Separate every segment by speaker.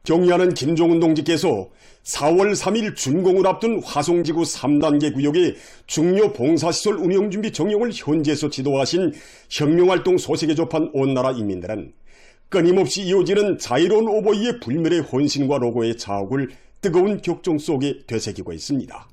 Speaker 1: 경의하는 김종은 동지께서 4월 3일 준공을 앞둔 화성지구 3단계 구역의 중요 봉사시설 운영준비 정용을 현지에서 지도하신 혁명활동 소식에 접한 온 나라 인민들은 끊임없이 이어지는 자유로운 오보이의 불멸의 헌신과 로고의 자욱을 뜨거운 격정 속에 되새기고 있습니다.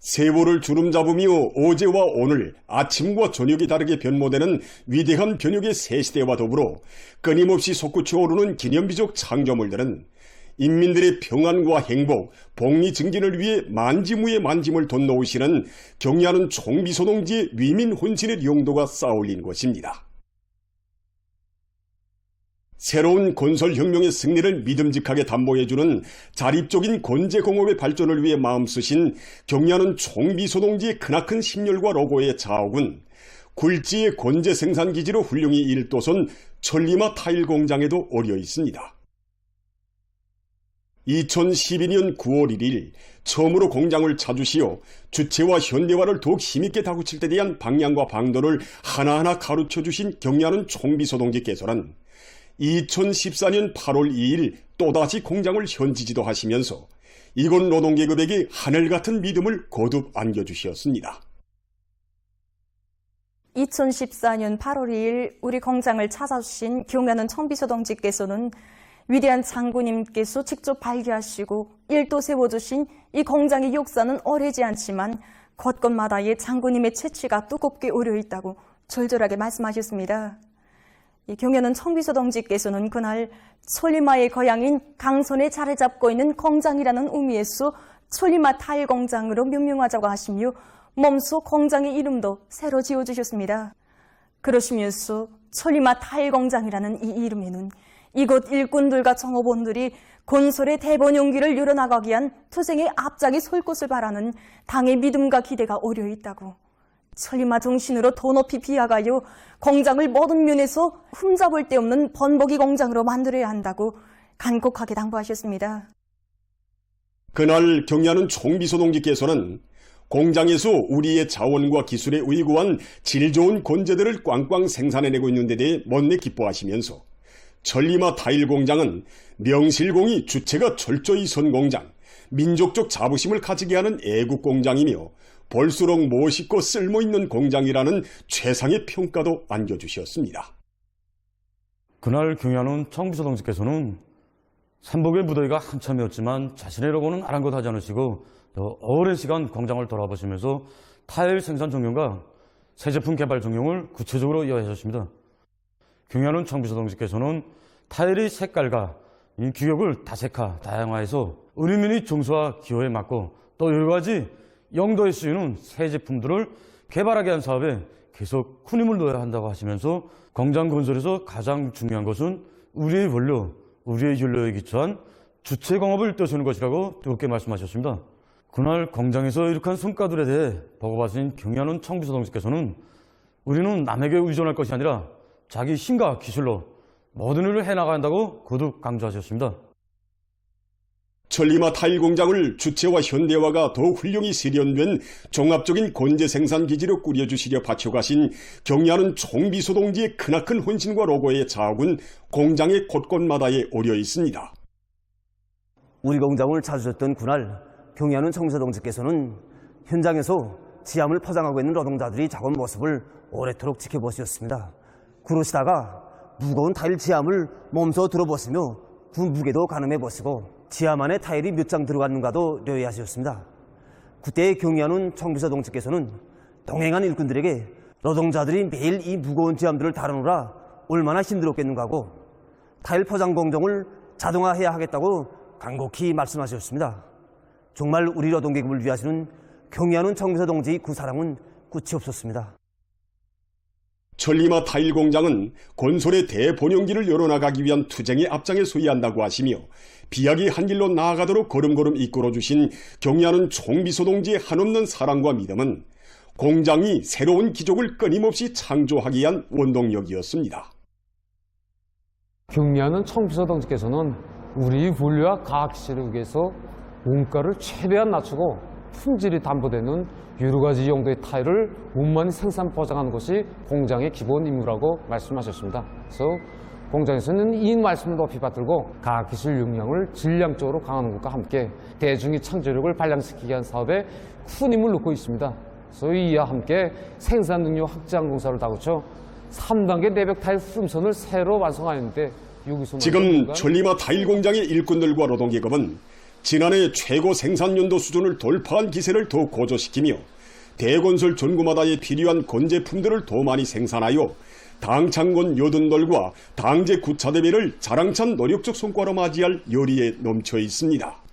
Speaker 1: 세월을 주름잡으며 어제와 오늘 아침과 저녁이 다르게 변모되는 위대한 변혁의 새 시대와 더불어 끊임없이 솟구쳐 오르는 기념비적 창조물들은 인민들의 평안과 행복, 복리 증진을 위해 만지무의 만짐을 덧놓으시는 경의하는 총비소동지의 위민 혼신의 용도가 쌓아올린 것입니다. 새로운 건설혁명의 승리를 믿음직하게 담보해주는 자립적인 건재공업의 발전을 위해 마음쓰신 경의하는 총비소동지의 크나큰 심혈과 로고의 자욱은 굴지의 건재생산기지로 훌륭히 일도선 천리마 타일공장에도 어려 있습니다. 2012년 9월 1일 처음으로 공장을 찾으시어 주체와 현대화를 더욱 힘있게 다구칠 때 대한 방향과 방도를 하나하나 가르쳐주신 경의하는 총비소동지께서는 2014년 8월 2일 또다시 공장을 현지 지도하시면서 이곳 노동계급에게 하늘같은 믿음을 거듭 안겨주셨습니다.
Speaker 2: 2014년 8월 2일 우리 공장을 찾아주신 경의하는 총비소동지께서는 위대한 장군님께서 직접 발기하시고 일도 세워주신 이 공장의 역사는 오래지 않지만 곳곳마다의 장군님의 채취가 두껍게 오려 있다고 절절하게 말씀하셨습니다. 경의하는 총비소동지께서는 그날 천리마의 고향인 강선에 자리 잡고 있는 공장이라는 의미에서 천리마 타일공장으로 명명하자고 하시며 몸소 공장의 이름도 새로 지어주셨습니다. 그러시면서 천리마 타일공장이라는 이 이름에는 이곳 일꾼들과 정업원들이 건설의 대번 용기를 열어나가기 위한 투쟁의 앞장에 설 것을 바라는 당의 믿음과 기대가 어려 있다고, 천리마 정신으로 더 높이 비아가여 공장을 모든 면에서 흠잡을 데 없는 번복이 공장으로 만들어야 한다고 간곡하게 당부하셨습니다.
Speaker 1: 그날 경의하는 총비소동지께서는 공장에서 우리의 자원과 기술에 의구한 질 좋은 건재들을 꽝꽝 생산해내고 있는 데 대해 못내 기뻐하시면서 천리마 타일공장은 명실공히 주체가 철저히 선 공장, 민족적 자부심을 가지게 하는 애국공장이며 볼수록 멋있고 쓸모있는 공장이라는 최상의 평가도 안겨주셨습니다.
Speaker 3: 그날 경의하는 총비소동지께서는 삼복의 무더위가 한참이었지만 자신의 로고는 아랑곳하지 않으시고 더 오랜 시간 공장을 돌아보시면서 타일 생산 정용과 새 제품 개발 정용을 구체적으로 이해하셨습니다. 경의하는 총비소동지께서는 타일의 색깔과 규격을 다색화, 다양화해서 은유민의 정서와 기호에 맞고 또 여러 가지 용도에 쓰이는 새 제품들을 개발하게 한 사업에 계속 큰 힘을 넣어야 한다고 하시면서 공장 건설에서 가장 중요한 것은 우리의 원료, 우리의 연료에 기초한 주체공업을 뜻하는 것이라고 뜨겁게 말씀하셨습니다. 그날 공장에서 이룩한 성과들에 대해 보고받으신 경의하는 총비소동지께서는 우리는 남에게 의존할 것이 아니라 자기 힘과 기술로 모든 일을 해나가야 한다고 거듭 강조하셨습니다.
Speaker 1: 천리마 타일공장을 주체와 현대화가 더 훌륭히 세련된 종합적인 건재생산기지로 꾸려주시려 바쳐가신 경의하는 총비소동지의 크나큰 헌신과 로고의 자욱은 공장의 곳곳마다에 어려 있습니다.
Speaker 4: 우리 공장을 찾으셨던 그날 경의하는 총비소동지께서는 현장에서 지함을 포장하고 있는 노동자들이 작업 모습을 오래도록 지켜보셨습니다. 그러시다가 무거운 타일 지함을 몸소 들어보시며 그 무게도 가늠해 보시고 지함 안에 타일이 몇 장 들어갔는가도 료의하셨습니다. 그때 경의하는 총비소동지께서는 동행한 일꾼들에게 노동자들이 매일 이 무거운 지함들을 다루느라 얼마나 힘들었겠는가 하고 타일 포장 공정을 자동화해야 하겠다고 간곡히 말씀하셨습니다. 정말 우리 노동계급을 위하시는 경의하는 총비소동지의 그 사랑은 끝이 없었습니다.
Speaker 1: 천리마 타일공장은 건설의 대본용기를 열어나가기 위한 투쟁의 앞장에 서야한다고 하시며 비약이 한 길로 나아가도록 걸음걸음 이끌어주신 경의하는 총비소동지의 한없는 사랑과 믿음은 공장이 새로운 기족을 끊임없이 창조하기 위한 원동력이었습니다.
Speaker 5: 경의하는 총비소동지께서는 우리 분류와 과학기술을 위해서 원가를 최대한 낮추고 품질이 담보되는 여러 가지 용도의 타일을 원만히 생산 포장하는 것이 공장의 기본 임무라고 말씀하셨습니다. 그래서 공장에서는 이 말씀을 높이 받들고 과학기술 역량을 질량적으로 강화하는 것과 함께 대중의 창조력을 발량시키기 위한 사업에 큰 힘을 놓고 있습니다. 그래서 이와 함께 생산 능력 확장 공사를 다그쳐 3단계 내벽 타일 후름선을 새로 완성하였는데 여기서
Speaker 1: 지금 천리마 타일 공장의 일꾼들과 노동계급은 지난해 최고 생산 연도 수준을 돌파한 기세를 더 고조시키며 대건설 전구마다에 필요한 건제품들을 더 많이 생산하여 당창건 여든돌과 당제 구차 대회를 자랑찬 노력적 성과로 맞이할 열의에 넘쳐 있습니다.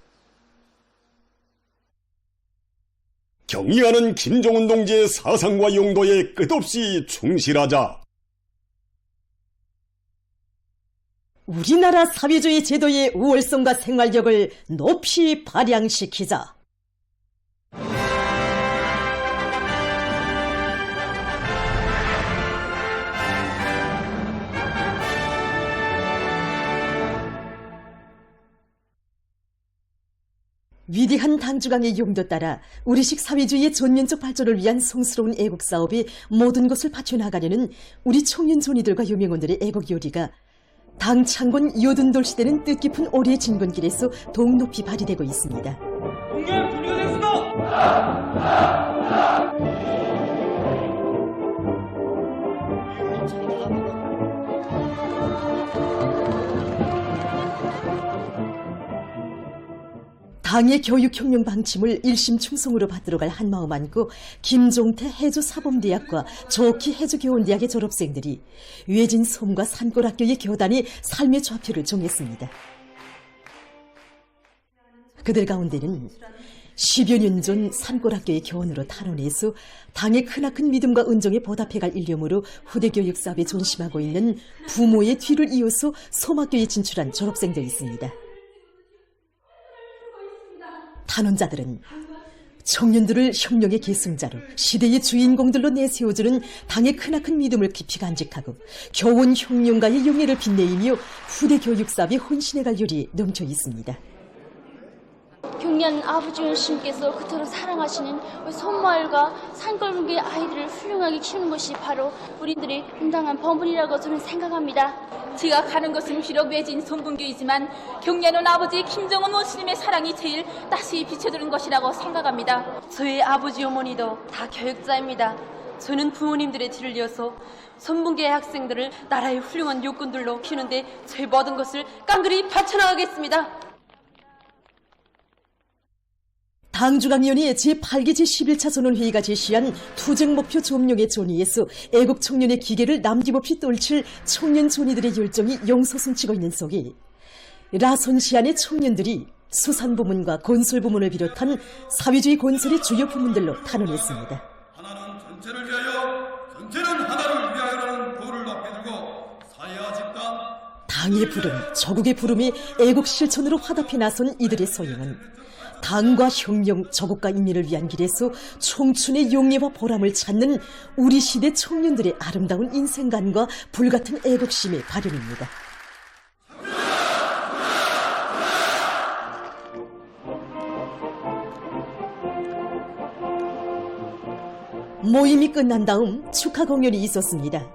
Speaker 1: 경의하는 김정은 동지의 사상과 용도에 끝없이 충실하자.
Speaker 6: 우리나라 사회주의 제도의 우월성과 생활력을 높이 발扬시키자. 위대한 당주강의 용도 따라 우리식 사회주의의 전면적 발전을 위한 성스러운 애국 사업이 모든 것을 바쳐나가려는 우리 청년 존이들과 유명원들의 애국 요리가 당창곤 요든돌 시대는 뜻깊은 오리의 진군길에서 더욱 높이 발휘되고 있습니다.
Speaker 7: 공연 분류됐습니다.
Speaker 6: 당의 교육혁명 방침을 일심충성으로 받들어갈 한마음 안고 김종태 해주사범대학과 조키 해주교원대학의 졸업생들이 외진 섬과 산골학교의 교단이 삶의 좌표를 정했습니다. 그들 가운데는 10여 년 전 산골학교의 교원으로 탄원해서 당의 크나큰 믿음과 은정에 보답해갈 일념으로 후대 교육 사업에 존심하고 있는 부모의 뒤를 이어서 소막교에 진출한 졸업생도 있습니다. 탄원자들은 청년들을 혁명의 계승자로 시대의 주인공들로 내세워주는 당의 크나큰 믿음을 깊이 간직하고 교원 혁명가의 용예를 빛내이며 후대 교육 사업에 헌신해갈 열이 넘쳐 있습니다.
Speaker 8: 경리하는 아버지 원심께서 그토록 사랑하시는 손마을과 산골문교의 아이들을 훌륭하게 키우는 것이 바로 우리들의 응당한 본분이라고 저는 생각합니다.
Speaker 9: 제가 가는 것은 비록 외진 손분교이지만 경리하는 아버지 김정은 원수님의 사랑이 제일 따스히 비춰주는 것이라고 생각합니다.
Speaker 10: 저희 아버지 어머니도 다 교육자입니다. 저는 부모님들의 뒤를 이어서 손분교의 학생들을 나라의 훌륭한 요건들로 키우는데 저희 모든 것을 깡그리 바쳐나가겠습니다.
Speaker 6: 당중앙위원회 제8기 제11차 전원회의가 제시한 투쟁 목표 점령의 존의에서 애국 청년의 기계를 남김없이 떨칠 청년 존이들의 열정이 용솟음치고 있는 속에 라선시안의 청년들이 수산부문과 건설부문을 비롯한 사회주의 건설의 주요 부문들로 탄원했습니다.
Speaker 11: 하나는 전체를 위하여, 전체는 하나를 위하여라는 도를 높이 들고 사야 집단
Speaker 6: 당의 부름, 저국의 부름이 애국 실천으로 화답해 나선 이들의 소행은 당과 혁명, 저국과 인민을 위한 길에서 청춘의 용예와 보람을 찾는 우리 시대 청년들의 아름다운 인생관과 불같은 애국심의 발현입니다. 모임이 끝난 다음 축하 공연이 있었습니다.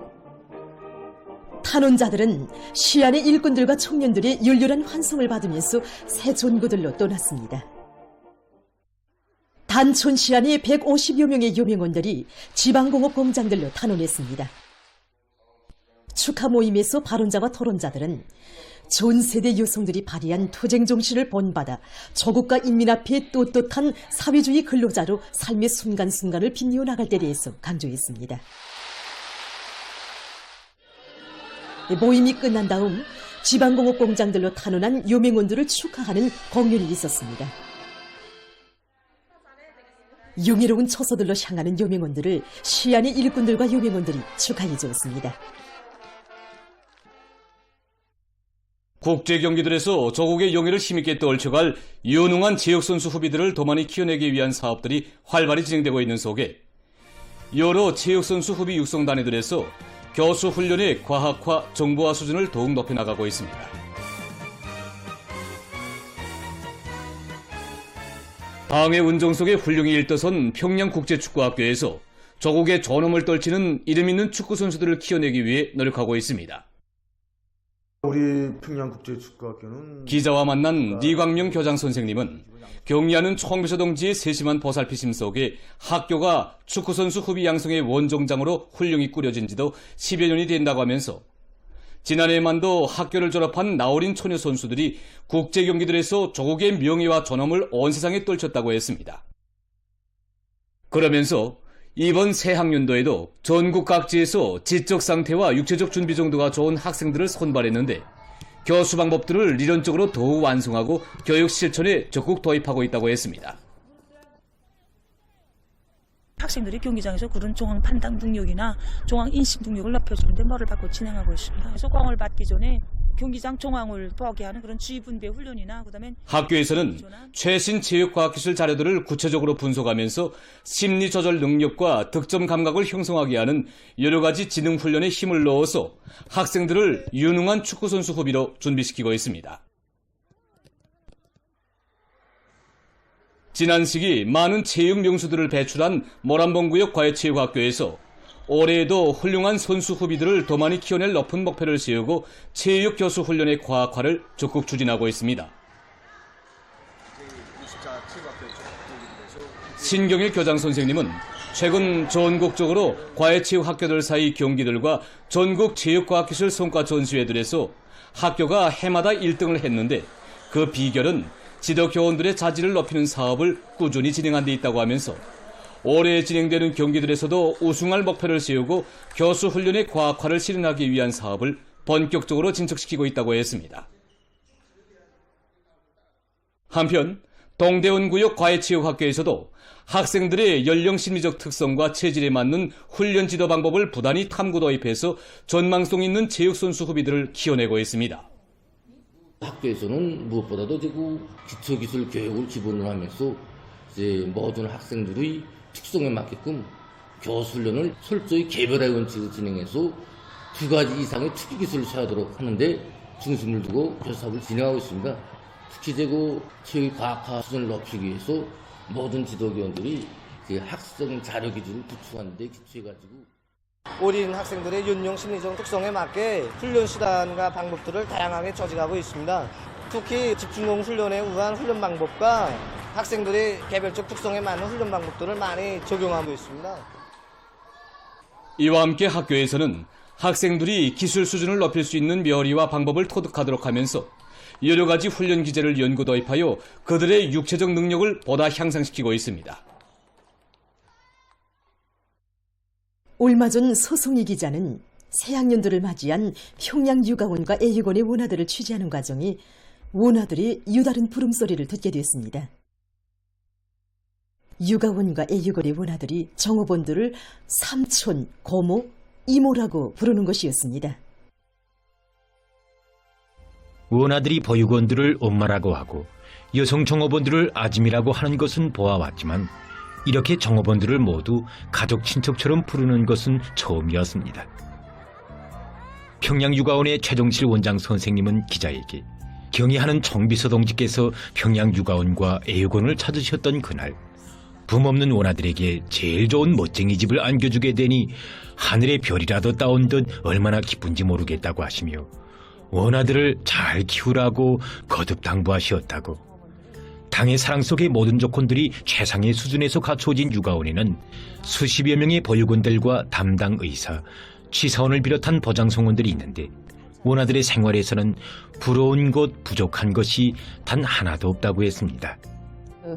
Speaker 6: 탄원자들은 시안의 일꾼들과 청년들의 열렬한 환송을 받으면서 새 존구들로 떠났습니다. 단촌 시안의 150여 명의 유명원들이 지방공업 공장들로 탄원했습니다. 축하 모임에서 발언자와 토론자들은 전 세대 여성들이 발휘한 투쟁 정신을 본받아 조국과 인민 앞에 떳떳한 사회주의 근로자로 삶의 순간순간을 빛내어 나갈 때에 대해서 강조했습니다. 모임이 끝난 다음 지방공업 공장들로 탄원한 유명원들을 축하하는 공연이 있었습니다. 용의로운 처소들로 향하는 유명원들을 시안의 일꾼들과 유명원들이 축하해 주었습니다.
Speaker 12: 국제경기들에서 조국의 용예를 힘있게 떨쳐갈 유능한 체육선수 후비들을 더 많이 키워내기 위한 사업들이 활발히 진행되고 있는 속에 여러 체육선수 후비 육성 단위들에서 교수 훈련의 과학화, 정보화 수준을 더욱 높여나가고 있습니다. 당의 운정 속에 훌륭히 일떠선 평양국제축구학교에서 조국의 존엄을 떨치는 이름 있는 축구 선수들을 키워내기 위해 노력하고 있습니다.
Speaker 7: 우리 평양국제축구학교는
Speaker 12: 기자와 만난 니광명 교장 선생님은 경리하는 총비서동지의 세심한 보살피심 속에 학교가 축구선수 후비 양성의 원종장으로 훌륭히 꾸려진 지도 10여 년이 된다고 하면서 지난해만도 학교를 졸업한 나어린 처녀 선수들이 국제경기들에서 조국의 명예와 존엄을 온 세상에 떨쳤다고 했습니다. 그러면서 이번 새 학년도에도 전국 각지에서 지적 상태와 육체적 준비 정도가 좋은 학생들을 선발했는데 교수 방법들을理論적으로 더욱 완성하고 교육 실천에 적극 도입하고 있다고 했습니다.
Speaker 13: 학생들이 경기장에서 그런 종합 판단 능력이나 종합 인식 능력을 높여주는데 뭐를 받고 진행하고 있습니다. 그래서 공을 받기 전에 경기장 종합을 보게 하는 그런 주의 분배 훈련이나 그다음에
Speaker 12: 학교에서는 최신 체육과학기술 자료들을 구체적으로 분석하면서 심리 조절 능력과 득점 감각을 형성하게 하는 여러 가지 지능 훈련에 힘을 넣어서 학생들을 유능한 축구선수 후비로 준비시키고 있습니다. 지난 시기 많은 체육 명수들을 배출한 모란봉구역 과외체육학교에서 올해에도 훌륭한 선수 후비들을 더 많이 키워낼 높은 목표를 세우고 체육 교수 훈련의 과학화를 적극 추진하고 있습니다. 신경일 교장 선생님은 최근 전국적으로 과외체육학교들 사이 경기들과 전국 체육과학기술 성과 전시회들에서 학교가 해마다 1등을 했는데 그 비결은 지도교원들의 자질을 높이는 사업을 꾸준히 진행한 데 있다고 하면서 올해 진행되는 경기들에서도 우승할 목표를 세우고 교수 훈련의 과학화를 실현하기 위한 사업을 본격적으로 진척시키고 있다고 했습니다. 한편 동대원구역 과외체육학교에서도 학생들의 연령 심리적 특성과 체질에 맞는 훈련 지도 방법을 부단히 탐구 도입해서 전망성 있는 체육선수 후비들을 키워내고 있습니다.
Speaker 14: 학교에서는 무엇보다도 기초기술 교육을 기본으로 하면서 이제 모든 학생들의 특성에 맞게끔 교수 훈련을 철저히 개별화의 원칙을 진행해서 2가지 이상의 특기 기술을 취하도록 하는데 중심을 두고 교수 사업을 진행하고 있습니다. 특히 체육 과학화 수준을 높이기 위해서 모든 지도위원들이 학생 자료 기준을 구축하는 데 기초해가지고
Speaker 15: 어린 학생들의 연령 심리적 특성에 맞게 훈련 수단과 방법들을 다양하게 조직하고 있습니다. 특히 집중공 훈련에 의한 훈련 방법과 학생들의 개별적 특성에 맞는 훈련 방법들을 많이 적용하고 있습니다.
Speaker 12: 이와 함께 학교에서는 학생들이 기술 수준을 높일 수 있는 묘리와 방법을 터득하도록 하면서 여러 가지 훈련 기제를 연구 도입하여 그들의 육체적 능력을 보다 향상시키고 있습니다.
Speaker 6: 얼마 전 소송이 기자는 새학년도를 맞이한 평양육아원과 애육원의 원아들을 취재하는 과정에 원아들의 유다른 부름소리를 듣게 됐습니다. 육아원과 애육원의 원아들이 정업원들을 삼촌, 고모, 이모라고 부르는 것이었습니다.
Speaker 16: 원아들이 보육원들을 엄마라고 하고 여성 정업원들을 아짐이라고 하는 것은 보아왔지만 이렇게 정업원들을 모두 가족 친척처럼 부르는 것은 처음이었습니다. 평양육아원의 최종실 원장 선생님은 기자에게 경의하는 총비서 동지께서 평양육아원과 애육원을 찾으셨던 그날 붐 없는 원아들에게 제일 좋은 멋쟁이 집을 안겨주게 되니 하늘의 별이라도 따온 듯 얼마나 기쁜지 모르겠다고 하시며 원아들을 잘 키우라고 거듭 당부하시었다고. 당의 사랑 속의 모든 조건들이 최상의 수준에서 갖춰진 육아원에는 수십여 명의 보육원들과 담당 의사, 취사원을 비롯한 보장성원들이 있는데 원아들의 생활에서는 부러운 것, 부족한 것이 단 하나도 없다고 했습니다.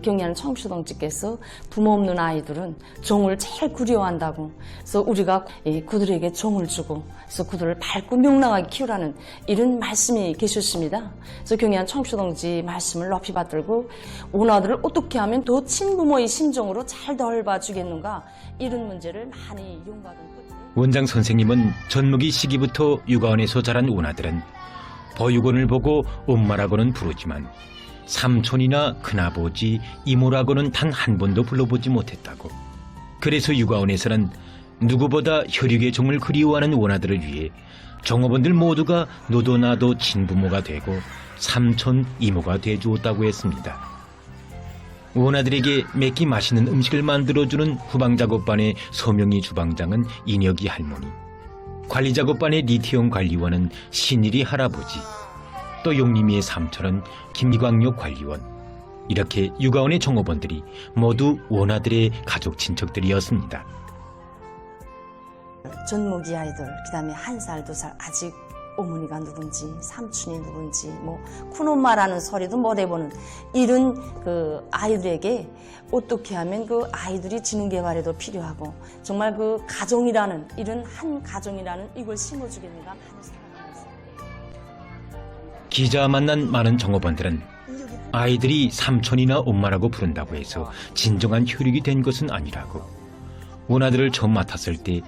Speaker 17: 경리하는 총비서 동지께서 부모 없는 아이들은 종을 제일 그리워한다고. 그래서 우리가 그들에게 종을 주고 그래서 그들을 밝고 명랑하게 키우라는 이런 말씀이 계셨습니다. 그래서 경리하는 총비서 동지 말씀을 높이 받들고 원아들을 어떻게 하면 더 친부모의 심정으로 잘 돌봐주겠는가 이런 문제를 많이 용받은 끝에
Speaker 16: 원장 선생님은 전무기 시기부터 육아원에서 자란 원아들은 보육원을 보고 엄마라고는 부르지만 삼촌이나 큰아버지, 이모라고는 단 한 번도 불러보지 못했다고. 그래서 육아원에서는 누구보다 혈육의 종을 그리워하는 원아들을 위해 종업원들 모두가 너도 나도 친부모가 되고 삼촌, 이모가 돼주었다고 했습니다. 원아들에게 매끼 맛있는 음식을 만들어주는 후방작업반의 서명희 주방장은 인혁이 할머니. 관리작업반의 리태용 관리원은 신일이 할아버지, 또 용림이의 삼촌은 김광yok 관리원. 이렇게 육아원의 종업원들이 모두 원아들의 가족 친척들이었습니다.
Speaker 17: 전무기 아이들, 그다음에 1살, 2살 아직 어머니가 누군지, 삼촌이 누군지, 뭐 큰엄마라는 소리도 못 해보는 이런 그 아이들에게 어떻게 하면 그 아이들이 지능 개발에도 필요하고 정말 그 가정이라는 이런 한 가정이라는 이걸 심어주겠는가 하는 생각을 했어요.
Speaker 16: 기자와 만난 많은 종업원들은 아이들이 삼촌이나 엄마라고 부른다고 해서 진정한 혈육이 된 것은 아니라고, 원아들을 처음 맡았을 때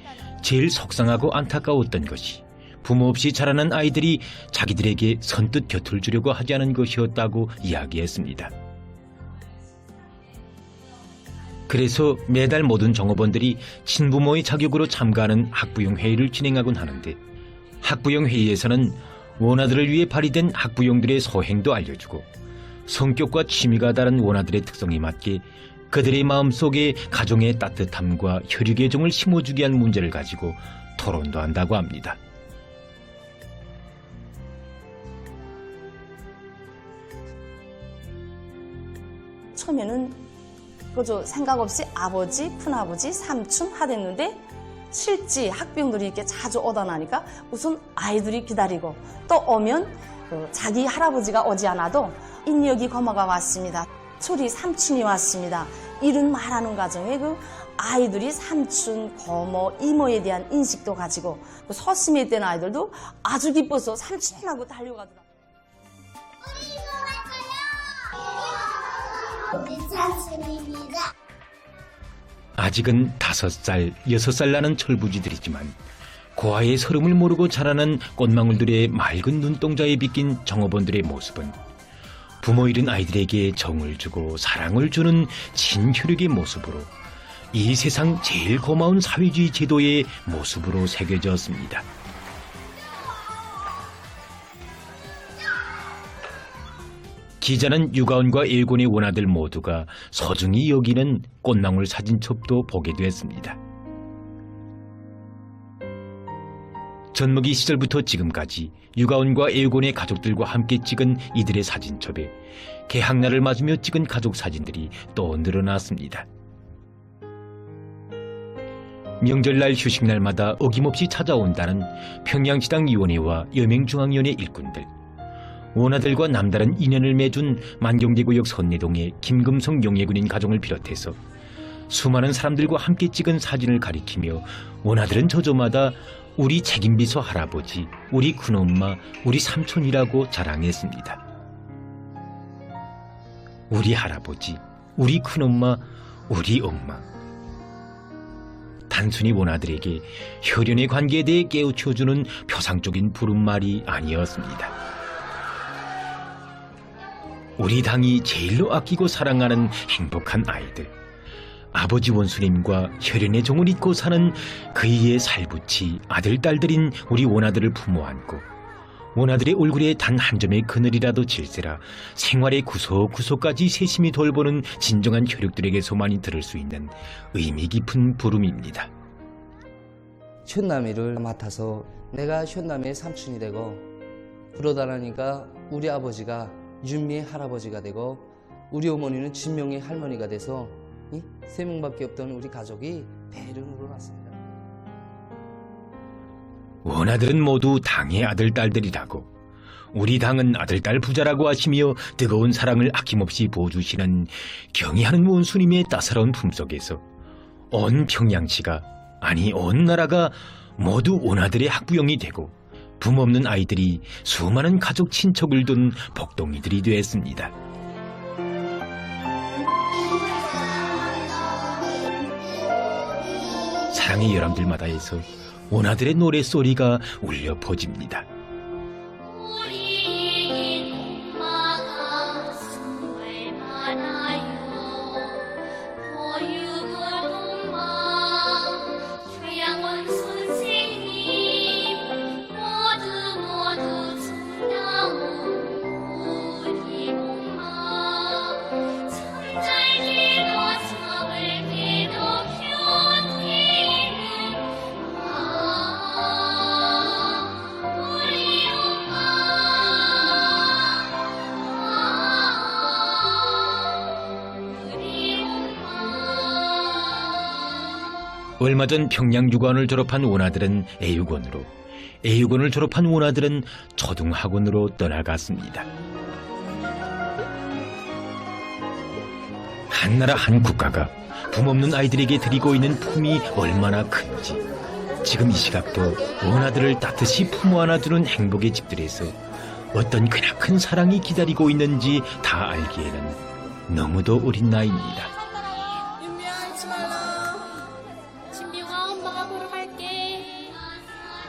Speaker 16: 제일 속상하고 안타까웠던 것이 부모 없이 자라는 아이들이 자기들에게 선뜻 곁을 주려고 하지 않은 것이었다고 이야기했습니다. 그래서 매달 모든 종업원들이 친부모의 자격으로 참가하는 학부형 회의를 진행하곤 하는데, 학부형 회의에서는 원아들을 위해 발의된 학부형들의 소행도 알려주고 성격과 취미가 다른 원아들의 특성에 맞게 그들의 마음속에 가정의 따뜻함과 혈육의 정을 심어주기 위한 문제를 가지고 토론도 한다고 합니다.
Speaker 17: 처음에는 그저 생각 없이 아버지, 큰아버지, 삼촌 하랬는데 실제 학부형들이 이렇게 자주 오다 나니까 우선 아이들이 기다리고 또 오면 자기 할아버지가 오지 않아도 인력이 고모가 왔습니다. 초리 삼촌이 왔습니다. 이런 말하는 과정에 그 아이들이 삼촌, 고모, 이모에 대한 인식도 가지고 그 소심해 있던 아이들도 아주 기뻐서 삼촌하고 달려가더라고요.
Speaker 18: 삼촌입니다.
Speaker 16: 아직은 5살, 6살 나는 철부지들이지만 고아의 서름을 모르고 자라는 꽃망울들의 맑은 눈동자에 비낀 종업원들의 모습은 부모 잃은 아이들에게 정을 주고 사랑을 주는 진혈육의 모습으로 이 세상 제일 고마운 사회주의 제도의 모습으로 새겨졌습니다. 기자는 육아원과 일곤의 원아들 모두가 소중히 여기는 꽃망울 사진첩도 보게 됐습니다. 전무기 시절부터 지금까지 육아원과 일곤의 가족들과 함께 찍은 이들의 사진첩에 개학날을 맞으며 찍은 가족 사진들이 또 늘어났습니다. 명절날 휴식날마다 어김없이 찾아온다는 평양시당위원회와 여명중앙위원회 일꾼들, 원아들과 남다른 인연을 맺은 만경대구역 선내동의 김금성 용예군인 가정을 비롯해서 수많은 사람들과 함께 찍은 사진을 가리키며 원아들은 저조마다 우리 책임비서 할아버지, 우리 큰엄마, 우리 삼촌이라고 자랑했습니다. 우리 할아버지, 우리 큰엄마, 우리 엄마. 단순히 원아들에게 혈연의 관계에 대해 깨우쳐주는 표상적인 부름말이 아니었습니다. 우리 당이 제일로 아끼고 사랑하는 행복한 아이들, 아버지 원수님과 혈연의 정을 잊고 사는 그이의 살붙이 아들, 딸들인 우리 원아들을 품어 안고 원아들의 얼굴에 단 한 점의 그늘이라도 질세라 생활의 구석구석까지 세심히 돌보는 진정한 혈육들에게서만이 들을 수 있는 의미 깊은 부름입니다.
Speaker 15: 현남이를 맡아서 내가 현남의 삼촌이 되고, 그러다 나니까 우리 아버지가 윤미의 할아버지가 되고 우리 어머니는 진명의 할머니가 돼서 이 3명밖에 없던 우리 가족이 배를 늘어났습니다.
Speaker 16: 원아들은 모두 당의 아들, 딸들이라고, 우리 당은 아들, 딸 부자라고 하시며 뜨거운 사랑을 아낌없이 부어주시는 경의하는 원수님의 따사로운 품속에서 온 평양시가, 아니 온 나라가 모두 원아들의 학부형이 되고 부모 없는 아이들이 수많은 가족 친척을 둔 복덩이들이 되었습니다. 사랑의 열람들마다에서 원아들의 노랫소리가 울려 퍼집니다. 얼마 전 평양유관을 졸업한 원아들은 애육원으로, 애육원을 졸업한 원아들은 초등학원으로 떠나갔습니다. 한 나라 한 국가가 품없는 아이들에게 드리고 있는 품이 얼마나 큰지, 지금 이 시각도 원아들을 따뜻이 품어 안아주는 행복의 집들에서 어떤 크나큰 사랑이 기다리고 있는지 다 알기에는 너무도 어린 나이입니다.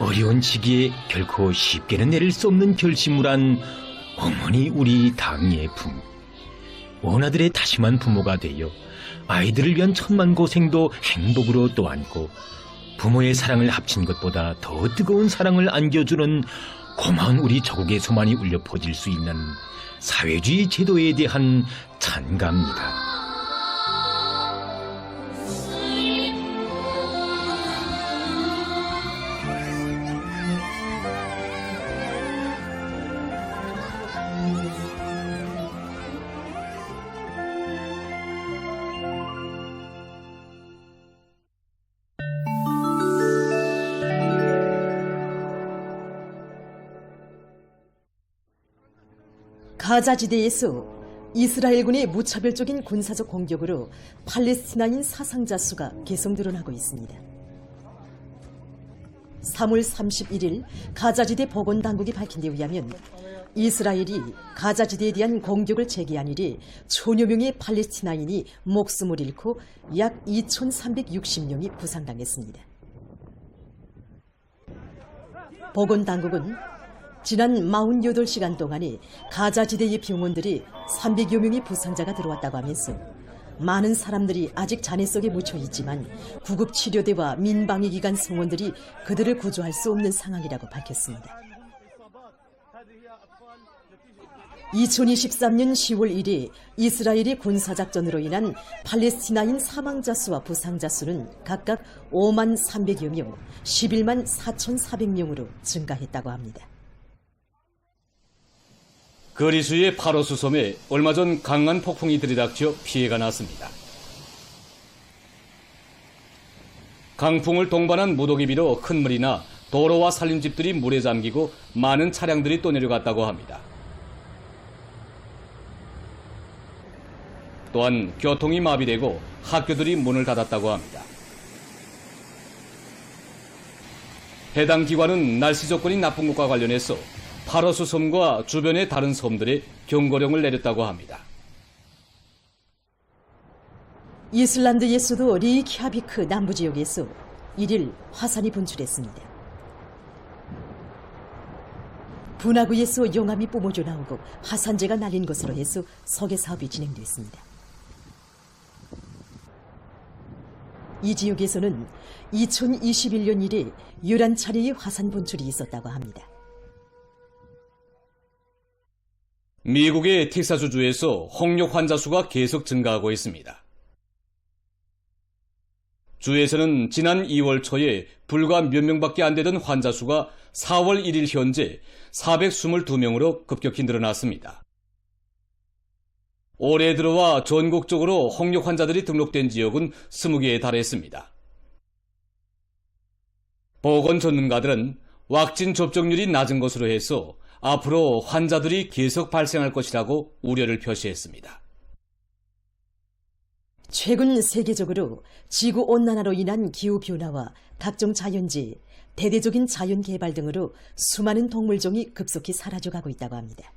Speaker 16: 어려운 시기에 결코 쉽게는 내릴 수 없는 결심을 한 어머니 우리 당의 품. 원아들의 다심한 부모가 되어 아이들을 위한 천만 고생도 행복으로 떠안고 부모의 사랑을 합친 것보다 더 뜨거운 사랑을 안겨주는 고마운 우리 조국의 소만이 울려 퍼질 수 있는 사회주의 제도에 대한 찬가입니다.
Speaker 6: 가자지대에서 이스라엘군의 무차별적인 군사적 공격으로 팔레스티나인 사상자 수가 계속 늘어나고 있습니다. 3월 31일 가자지대 보건당국이 밝힌 데 의하면 이스라엘이 가자지대에 대한 공격을 재개한 이래 천여 명의 팔레스티나인이 목숨을 잃고 약 2,360명이 부상당했습니다. 보건당국은 지난 48시간 동안에 가자지대의 병원들이 300여 명의 부상자가 들어왔다고 하면서 많은 사람들이 아직 잔해 속에 묻혀 있지만 구급치료대와 민방위기관 성원들이 그들을 구조할 수 없는 상황이라고 밝혔습니다. 2023년 10월 1일 이스라엘의 군사작전으로 인한 팔레스티나인 사망자 수와 부상자 수는 각각 5만 300여 명, 11만 4,400명으로 증가했다고 합니다.
Speaker 12: 그리스의 파로스 섬에 얼마 전 강한 폭풍이 들이닥쳐 피해가 났습니다. 강풍을 동반한 무더기 비로 큰 물이나 도로와 살림집들이 물에 잠기고 많은 차량들이 또 내려갔다고 합니다. 또한 교통이 마비되고 학교들이 문을 닫았다고 합니다. 해당 기관은 날씨 조건이 나쁜 것과 관련해서 파로스 섬과 주변의 다른 섬들에 경고령을 내렸다고 합니다.
Speaker 6: 이슬란드의 수도 리이키아비크 남부지역에서 1일 화산이 분출했습니다. 분화구에서 용암이 뿜어져 나오고 화산재가 날린 것으로 해서 석유 사업이 진행됐습니다. 이 지역에서는 2021년 이래 11차례의 화산 분출이 있었다고 합니다.
Speaker 12: 미국의 텍사스주에서 홍역 환자 수가 계속 증가하고 있습니다. 주에서는 지난 2월 초에 불과 몇 명밖에 안 되던 환자 수가 4월 1일 현재 422명으로 급격히 늘어났습니다. 올해 들어와 전국적으로 홍역 환자들이 등록된 지역은 20개에 달했습니다. 보건 전문가들은 왁신 접종률이 낮은 것으로 해서 앞으로 환자들이 계속 발생할 것이라고 우려를 표시했습니다.
Speaker 6: 최근 세계적으로 지구온난화로 인한 기후변화와 각종 자연재해, 대대적인 자연개발 등으로 수많은 동물종이 급속히 사라져가고 있다고 합니다.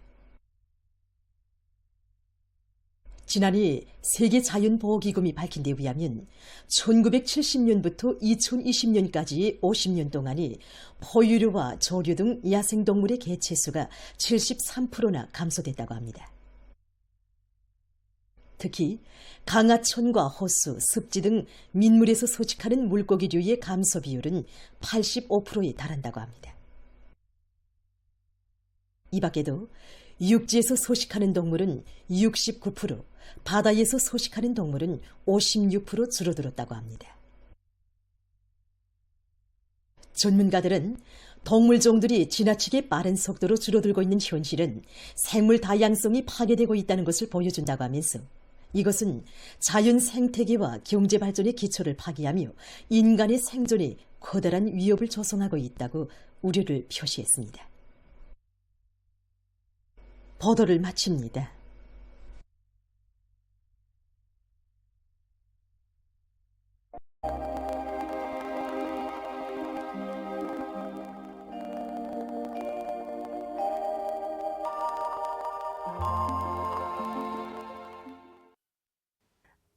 Speaker 6: 지난해 세계자연보호기금이 밝힌 데 의하면 1970년부터 2020년까지의 50년 동안에 포유류와 조류 등 야생동물의 개체수가 73%나 감소됐다고 합니다. 특히 강하천과 호수, 습지 등 민물에서 서식하는 물고기류의 감소 비율은 85%에 달한다고 합니다. 이 밖에도 육지에서 서식하는 동물은 69%, 바다에서 서식하는 동물은 56% 줄어들었다고 합니다. 전문가들은 동물종들이 지나치게 빠른 속도로 줄어들고 있는 현실은 생물 다양성이 파괴되고 있다는 것을 보여준다고 하면서 이것은 자연 생태계와 경제 발전의 기초를 파괴하며 인간의 생존에 커다란 위협을 조성하고 있다고 우려를 표시했습니다. 보도를 마칩니다.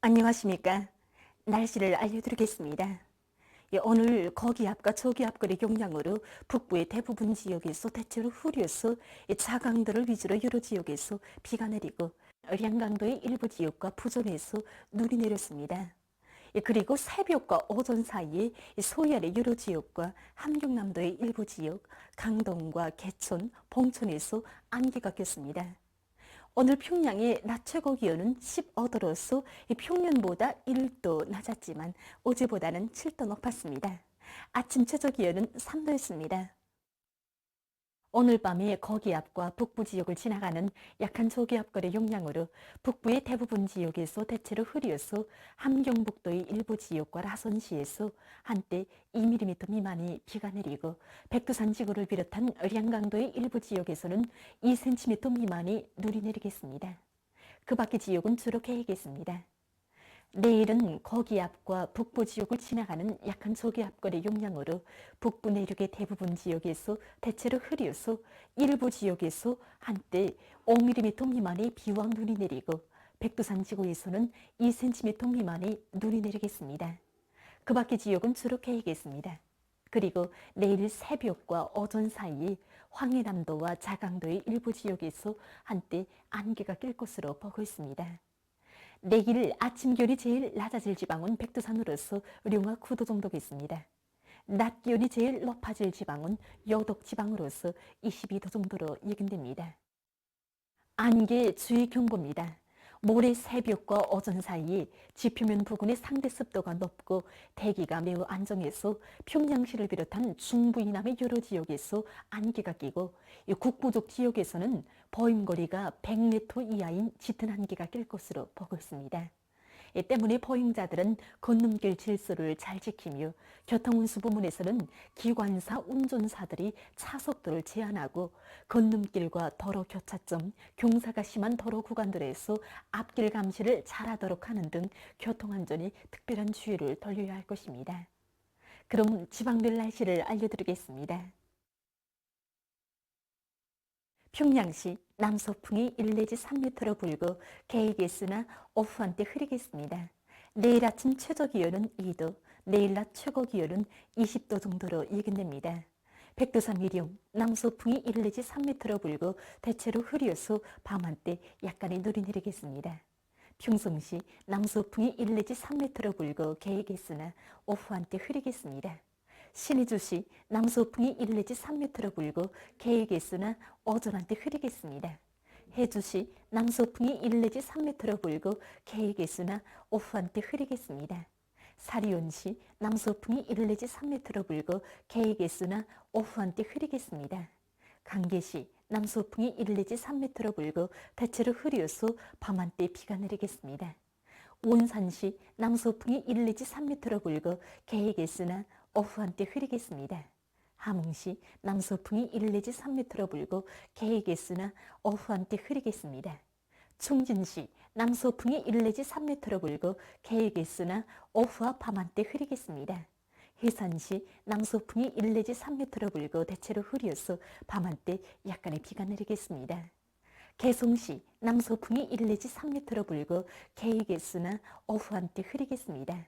Speaker 19: 안녕하십니까. 날씨를 알려드리겠습니다. 오늘 거기압과 저기압거리 영향으로 북부의 대부분 지역에서 대체로 흐려서 자강도를 위주로 여러 지역에서 비가 내리고 량강도의 일부 지역과 부전에서 눈이 내렸습니다. 그리고 새벽과 오전 사이에 소해안의 여러 지역과 함경남도의 일부 지역, 강동과 개천, 봉천에서 안개가 꼈습니다. 오늘 평양의 낮 최고 기온은 15도로서 평년보다 1도 낮았지만 어제보다는 7도 높았습니다. 아침 최저 기온은 3도였습니다. 오늘 밤에 거기압과 북부 지역을 지나가는 약한 저기압거리 영향으로 북부의 대부분 지역에서 대체로 흐려서 함경북도의 일부 지역과 라선시에서 한때 2mm 미만의 비가 내리고 백두산 지구를 비롯한 량강도의 일부 지역에서는 2cm 미만의 눈이 내리겠습니다. 그 밖의 지역은 주로 개겠습니다. 내일은 거기압과 북부 지역을 지나가는 약한 저기압거리 영향으로 북부 내륙의 대부분 지역에서 대체로 흐려서 일부 지역에서 한때 5mm 미만의 비와 눈이 내리고 백두산 지구에서는 2cm 미만의 눈이 내리겠습니다. 그 밖의 지역은 주로 개겠습니다. 그리고 내일 새벽과 오전 사이에 황해남도와 자강도의 일부 지역에서 한때 안개가 낄 것으로 보고 있습니다. 내일 아침 기온이 제일 낮아질 지방은 백두산으로서 룡화 9도 정도겠습니다. 낮 기온이 제일 높아질 지방은 여독 지방으로서 22도 정도로 예견됩니다. 안개 주의 경보입니다. 모레 새벽과 오전 사이에 지표면 부근의 상대 습도가 높고 대기가 매우 안정해서 평양시를 비롯한 중부 이남의 여러 지역에서 안개가 끼고 국부족 지역에서는 보임거리가 100m 이하인 짙은 안개가 낄 것으로 보고 있습니다. 이 때문에 보행자들은 건너길 질서를 잘 지키며 교통운수 부문에서는 기관사 운전사들이 차속도를 제한하고 건너길과 도로 교차점, 경사가 심한 도로 구간들에서 앞길 감시를 잘하도록 하는 등 교통안전에 특별한 주의를 돌려야 할 것입니다. 그럼 지방별 날씨를 알려드리겠습니다. 평양시 남서풍이 1 내지 3m로 불고 개이겠으나 오후 한때 흐리겠습니다. 내일 아침 최저 기온은 2도, 내일 낮 최고 기온은 20도 정도로 예견됩니다. 백두산 위령 남서풍이 1 내지 3m로 불고 대체로 흐려서 밤 한때 약간의 눈이 내리겠습니다. 평성시 남서풍이 1 내지 3m로 불고 개이겠으나 오후 한때 흐리겠습니다. 신의주시 남서풍이 1 내지 3m로 불고 개이겠으나 오전 한때 흐리겠습니다. 해주시 남서풍이 1 내지 3m로 불고 개이겠으나 오후 한때 흐리겠습니다. 사리온시 남서풍이 1 내지 3m로 불고 개이겠으나 오후 한때 흐리겠습니다. 강계시 남서풍이 1 내지 3m로 불고 대체로 흐려서 밤 한때 비가 내리겠습니다. 원산시 남서풍이 1 내지 3m로 불고 개이겠으나 오후 한때 흐리겠습니다. 함흥시 남서풍이 1 내지 3m로 불고 개이겠으나 오후 한때 흐리겠습니다. 충진시 남서풍이 1 내지 3m로 불고 개이겠으나 오후와 밤 한때 흐리겠습니다. 해산시 남서풍이 1 내지 3m로 불고 대체로 흐려서 밤 한때 약간의 비가 내리겠습니다. 개성시 남서풍이 1 내지 3m로 불고 개이겠으나 오후 한때 흐리겠습니다.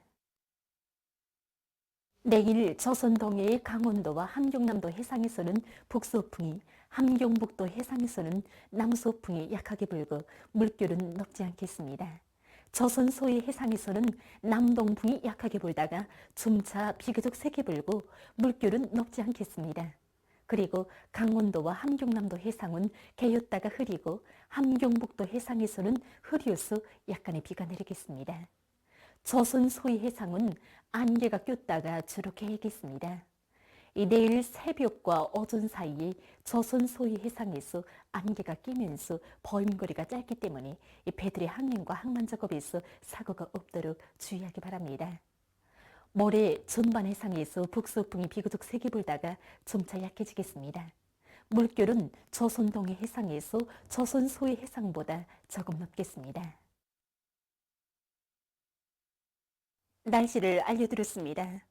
Speaker 19: 내일 조선 동해의 강원도와 함경남도 해상에서는 북서풍이, 함경북도 해상에서는 남서풍이 약하게 불고 물결은 높지 않겠습니다. 조선 서해 해상에서는 남동풍이 약하게 불다가 점차 비교적 세게 불고 물결은 높지 않겠습니다. 그리고 강원도와 함경남도 해상은 개였다가 흐리고 함경북도 해상에서는 흐려서 약간의 비가 내리겠습니다. 조선 서해 해상은 안개가 꼈다가 주로 개겠습니다. 내일 새벽과 오전 사이에 조선 소위 해상에서 안개가 끼면서 보임거리가 짧기 때문에 배들의 항행과 항만 작업에서 사고가 없도록 주의하기 바랍니다. 모레 전반 해상에서 북서풍이 비교적 세게 불다가 점차 약해지겠습니다. 물결은 조선 동해 해상에서 조선 소해 해상보다 조금 높겠습니다. 날씨를 알려드렸습니다.